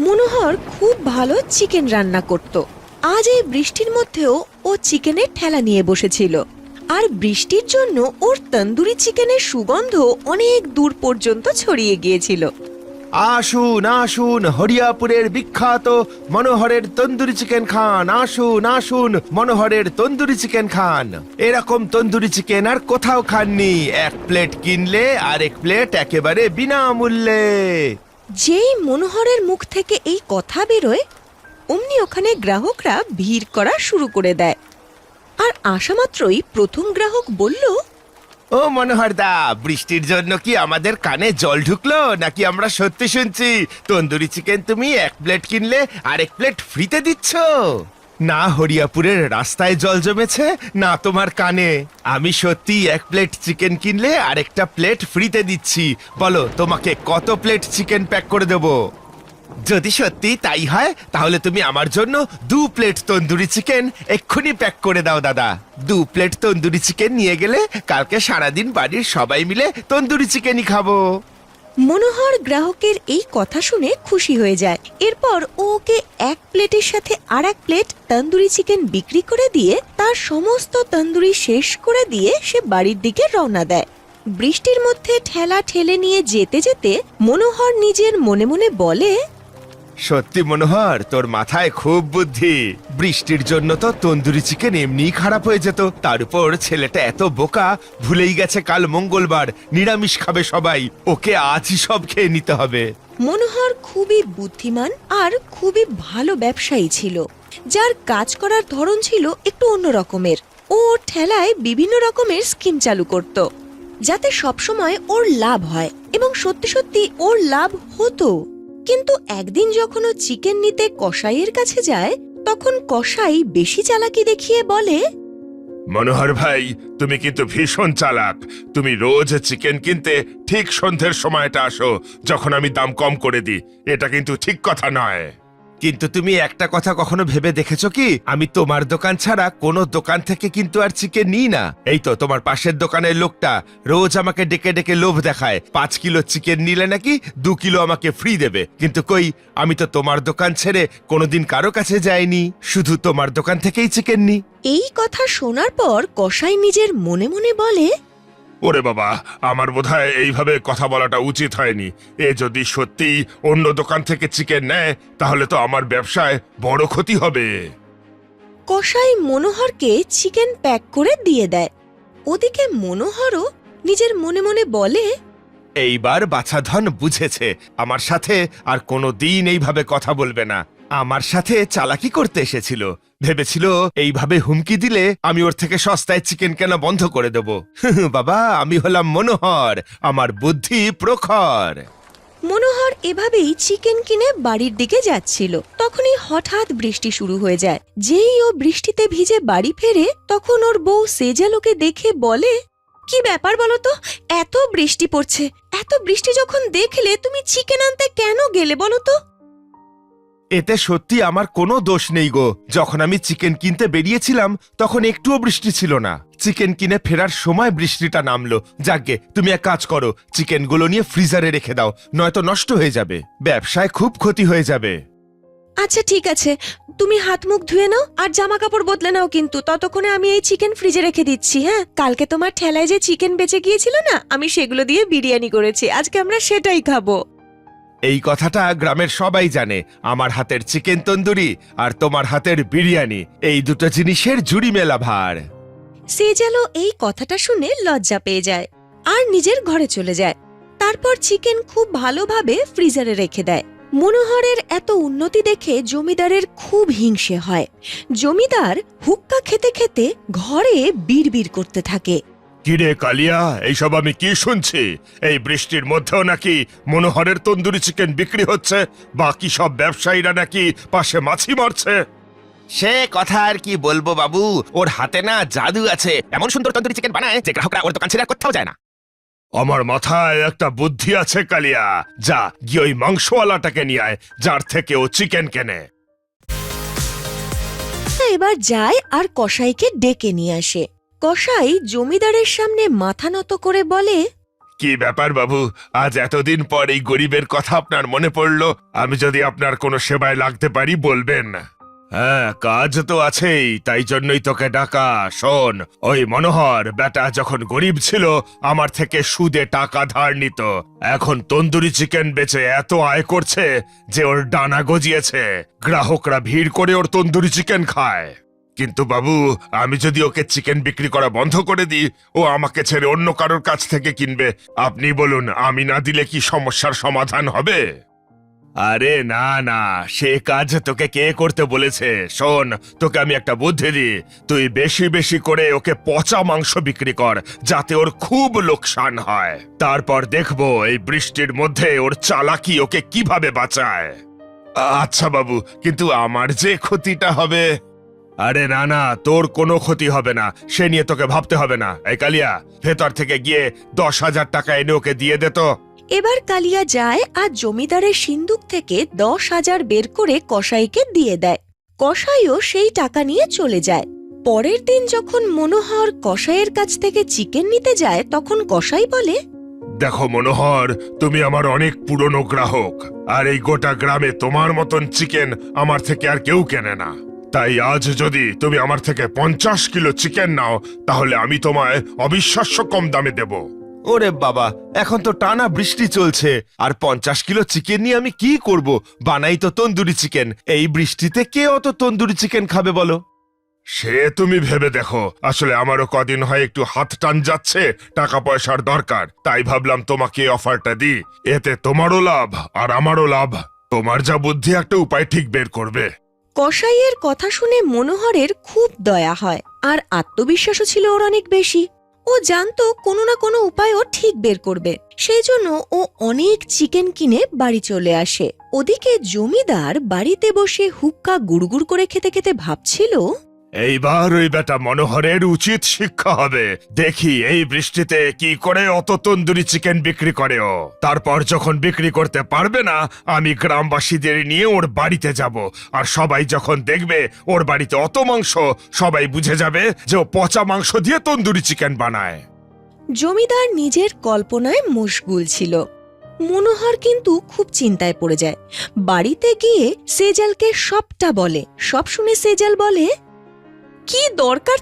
মনোহর খুব ভালো চিকেন রান্না করত। আজ এই বৃষ্টির মধ্যেও ও চিকেনের ঠেলা নিয়ে বসেছিল, আর বৃষ্টির জন্য ওর তন্দুরি চিকেনের সুগন্ধ অনেক দূর পর্যন্ত ছড়িয়ে গিয়েছিল। আসুন আসুন, হরিয়াপুরের বিখ্যাত মনোহরের তন্দুরি চিকেন খান। আসুন আসুন, মনোহরের তন্দুরি চিকেন খান। এরকম তন্দুরি চিকেন আর কোথাও খাননি। এক প্লেট কিনলে আর এক প্লেট একেবারে বিনামূল্যে। যেই মনোহরের মুখ থেকে এই কথা বেরোয়, অমনি ওখানে গ্রাহকরা ভিড় করা শুরু করে দেয়। আর আসা মাত্রই প্রথম গ্রাহক বলল, ও মনোহর দা, বৃষ্টির জন্য কি আমাদের কানে জল ঢুকলো নাকি আমরা সত্যি শুনছি তন্দুরি চিকেন তুমি এক প্লেট কিনলে আরেক প্লেট ফ্রিতে দিচ্ছ? না হরিয়াপুরের রাস্তায় জল জমেছে, না তোমার কানে। আমি সত্যি এক প্লেট চিকেন কিনলে আরেকটা প্লেট ফ্রিতে দিচ্ছি। বলো, তোমাকে কত প্লেট চিকেন প্যাক করে দেবো? যদি সত্যি তাই হয় তাহলে তুমি আমার জন্য 2 প্লেট তন্দুরি চিকেন এক্ষুনি প্যাক করে দাও দাদা। 2 প্লেট তন্দুরি চিকেন নিয়ে গেলে কালকে সারাদিন বাড়ির সবাই মিলে তন্দুরি চিকেনই খাবো। মনোহর গ্রাহকের এই কথা শুনে খুশি হয়ে যায়। এরপর ওকে এক প্লেটের সাথে আর এক প্লেট তন্দুরি চিকেন বিক্রি করে দিয়ে তার সমস্ত তন্দুরি শেষ করে দিয়ে সে বাড়ির দিকে রওনা দেয়। বৃষ্টির মধ্যে ঠেলা ঠেলে নিয়ে যেতে যেতে মনোহর নিজের মনে মনে বলে, সত্যি মনোহর, তোর মাথায় খুব বুদ্ধি। বৃষ্টির জন্য তো তন্দুরি চিকেন এমনিই খারাপ হয়ে যেত, তার উপর ছেলেটা এত বোকা, ভুলেই গেছে কাল মঙ্গলবার, নিরামিষ খাবে সবাই। ওকে আজই সব খেয়ে নিতে হবে। মনোহর খুবই বুদ্ধিমান আর খুবই ভালো ব্যবসায়ী ছিল, যার কাজ করার ধরন ছিল একটু অন্য রকমের। ও ঠেলায় বিভিন্ন রকমের স্কিম চালু করত, যাতে সবসময় ওর লাভ হয়, এবং সত্যি সত্যি ওর লাভ হতো। কিন্তু একদিন যখন ও চিকেন নিতে কসাইয়ের কাছে যায়, তখন কসাই বেশি চালাকি দেখিয়ে বলে, মনোহর ভাই, তুমি কিন্তু ভীষণ চালাক। তুমি রোজ চিকেন কিনতে ঠিক সন্ধ্যের সময়টা আসো, যখন আমি দাম কম করে দিই। এটা কিন্তু ঠিক কথা নয়। কিন্তু তুমি একটা কথা কখনো ভেবে দেখেছো কি, আমি তোমার দোকান ছাড়া কোনো দোকান থেকে কিন্তু আর চিকেন নিই না। এই তো তোমার পাশের দোকানের লোকটা রোজ আমাকে ডেকে ডেকে লোভ দেখায়, 5 কিলো চিকেন নিলে নাকি 2 কিলো আমাকে ফ্রি দেবে। কিন্তু কই, আমি তো তোমার দোকান ছেড়ে কোনোদিন কারো কাছে যাইনি, শুধু তোমার দোকান থেকেই চিকেন নিই। এই কথা শোনার পর কসাই নিজের মনে মনে বলে, ওরে বাবা, আমার বোধহয় এইভাবে কথা বলাটা উচিত হয়নি। এ যদি সত্যি অন্য দোকান থেকে চিকেন নেয় তাহলে তো আমার ব্যবসায় বড় ক্ষতি হবে। কসাই মনোহরকে চিকেন প্যাক করে দিয়ে দেয়। ওদিকে মনোহরও নিজের মনে মনে বলে, এইবার বাছাধন বুঝেছে, আমার সাথে আর কোনো দিন এইভাবে কথা বলবে না। আমার সাথে চালাকি করতে এসেছিল, ভেবেছিল এইভাবে হুমকি দিলে আমি ওর থেকে সস্তায় চিকেন কেনা বন্ধ করে দেব। বাবা, আমি হলাম মনোহর, আমার বুদ্ধি প্রখর। মনোহর এভাবেই চিকেন কিনে বাড়ির দিকে যাচ্ছিল। তখনই হঠাৎ বৃষ্টি শুরু হয়ে যায়। যেই ও বৃষ্টিতে ভিজে বাড়ি ফেরে, তখন ওর বউ সেজালোকে দেখে বলে, কি ব্যাপার বলো তো, এত বৃষ্টি পড়ছে, এত বৃষ্টি যখন দেখলে তুমি চিকেন আনতে কেন গেলে বলো তো? এতে সত্যি আমার কোনো দোষ নেই গো। যখন আমি চিকেন কিনতে বেরিয়েছিলাম তখন একটুও বৃষ্টি ছিল না। চিকেন কিনে ফেরার সময় বৃষ্টিটা নামলো। যাকগে, তুমি এক কাজ করো, চিকেনগুলো নিয়ে ফ্রিজারে রেখে দাও, নয়তো নষ্ট হয়ে যাবে, ব্যবসায় খুব ক্ষতি হয়ে যাবে। আচ্ছা ঠিক আছে, তুমি হাত মুখ ধুয়ে নাও আর জামা কাপড় বদলে নাও, কিন্তু ততক্ষণে আমি এই চিকেন ফ্রিজে রেখে দিচ্ছি। হ্যাঁ, কালকে তোমার ঠেলায় যে চিকেন বেঁচে গিয়েছিল না, আমি সেগুলো দিয়ে বিরিয়ানি করেছি, আজকে আমরা সেটাই খাবো। এই কথাটা গ্রামের সবাই জানে, আমার হাতের চিকেন তন্দুরি আর তোমার হাতের বিরিয়ানি, এই দুটো জিনিসের জুড়ি মেলা ভার। সেজালো এই কথাটা শুনে লজ্জা পেয়ে যায় আর নিজের ঘরে চলে যায়। তারপর চিকেন খুব ভালোভাবে ফ্রিজারে রেখে দেয়। মনোহরের এত উন্নতি দেখে জমিদারের খুব হিংসে হয়। জমিদার হুক্কা খেতে খেতে ঘরে বিড়বিড় করতে থাকে, কিরে কালিয়া, এইসব আমি কি শুনছি? এই বৃষ্টির মধ্যেও নাকি মনোহরের তন্দুরি চিকেন বিক্রি হচ্ছে? বাকি সব ব্যবসায়ীরা নাকি পাশে মাছি মারছে। সে কথা আর কি বলবো বাবু, ওর হাতে না জাদু আছে, এমন সুন্দর তন্দুরি চিকেন বানায় যে গ্রাহকরা ওর দোকান ছেড়ে আর কোথাও যায় না। আমার মাথায় একটা বুদ্ধি আছে কালিয়া, যা গিয়ে ওই মাংসওয়ালাটাকে নিয়ে আয়, যার থেকে ও চিকেন কেনে। এবার যায় আর কসাইকে ডেকে নিয়ে আসে। কসাই জমিদারের সামনে মাথা নত করে বলে, কি ব্যাপার বাবু, আজ এতদিন পর এই গরিবের কথা আপনার মনে পড়লো? আমি যদি আপনার কোনো সেবায় লাগতে পারি বলবেন। হ্যাঁ, কাজ তো আছেই, তাই জন্যই তোকে ডাকা। শোন, ওই মনোহর বেটা যখন গরিব ছিল আমার থেকে সুদে টাকা ধার নিত। এখন তন্দুরি চিকেন বেচে এত আয় করছে যে ওর ডানা গজিয়েছে। গ্রাহকরা ভিড় করে ওর তন্দুরি চিকেন খায়। কিন্তু বাবু, আমি যদি ওকে চিকেন বিক্রি করা বন্ধ করে দিই, ও আমাকে ছেড়ে অন্য কারোর কাছ থেকে কিনবে। আপনি বলুন, আমি না দিলে কি সমস্যার সমাধান হবে? আরে না না, সে কাজ তোকে কে করতে বলেছে? শোন, তোকে আমি একটা বুদ্ধি দিই। তুই বেশি বেশি করে ওকে পচা মাংস বিক্রি কর, যাতে ওর খুব লোকসান হয়। তারপর দেখবো এই বৃষ্টির মধ্যে ওর চালাকি ওকে কিভাবে বাঁচায়। আচ্ছা বাবু, কিন্তু আমার যে ক্ষতিটা হবে। আরে না না, তোর কোনো ক্ষতি হবে না, সে নিয়ে তোকে ভাবতে হবে না। এই কালিয়া, ভেতর থেকে গিয়ে 10,000 টাকা এনে ওকে দিয়ে দে তো। এবার কালিয়া যায় আর জমিদারের সিন্দুক থেকে 10,000 বের করে কসাইকে দিয়ে দেয়। কসাইও সেই টাকা নিয়ে চলে যায়। পরের দিন যখন মনোহর কসাইয়ের কাছ থেকে চিকেন নিতে যায়, তখন কসাই বলে, দেখো মনোহর, তুমি আমার অনেক পুরনো গ্রাহক, আর এই গোটা গ্রামে তোমার মতন চিকেন আমার থেকে আর কেউ কেনে না। তাই আজ যদি তুমি আমার থেকে 50 কিলো চিকেন নাও, তাহলে আমি তোমায় অবিশ্বাস্য কম দামে দেব। ওরে বাবা, এখন তো টানা বৃষ্টি চলছে, আর 50 কিলো চিকেন নিয়ে আমি কি করব? বানাই তো তন্দুরি চিকেন। এই বৃষ্টিতে কে অত তন্দুরি চিকেন খাবে বলো? সে তুমি ভেবে দেখো। আসলে আমারও কদিন হয় একটু হাত টান যাচ্ছে, টাকা পয়সার দরকার, তাই ভাবলাম তোমাকে অফারটা দিই। এতে তোমারও লাভ আর আমারও লাভ। তোমার যা বুদ্ধি, একটা উপায় ঠিক বের করবে। কসাইয়ের কথা শুনে মনোহরের খুব দয়া হয়, আর আত্মবিশ্বাসও ছিল ওর অনেক বেশি। ও জানতো কোনো না কোনো উপায় ও ঠিক বের করবে। সেই জন্য ও অনেক চিকেন কিনে বাড়ি চলে আসে। ওদিকে জমিদার বাড়িতে বসে হুক্কা গুড়গুড় করে খেতে খেতে ভাবছিল, এইবার ওই বেটা মনোহরের উচিত শিক্ষা হবে। দেখি এই বৃষ্টিতে কি করে অত তন্দুরি চিকেন বিক্রি করে ও। তারপর যখন বিক্রি করতে পারবে না, আমি গ্রামবাসীদের নিয়ে ওর বাড়িতে যাব। আর সবাই যখন দেখবে ওর বাড়িতে অত মাংস, সবাই বুঝে যাবে যে ও পচা মাংস দিয়ে তন্দুরি চিকেন বানায়। জমিদার নিজের কল্পনায় মশগুল ছিল। মনোহর কিন্তু খুব চিন্তায় পড়ে যায়। বাড়িতে গিয়ে সেজালকে সবটা বলে। সব শুনে সেজাল বলে, কি দরকার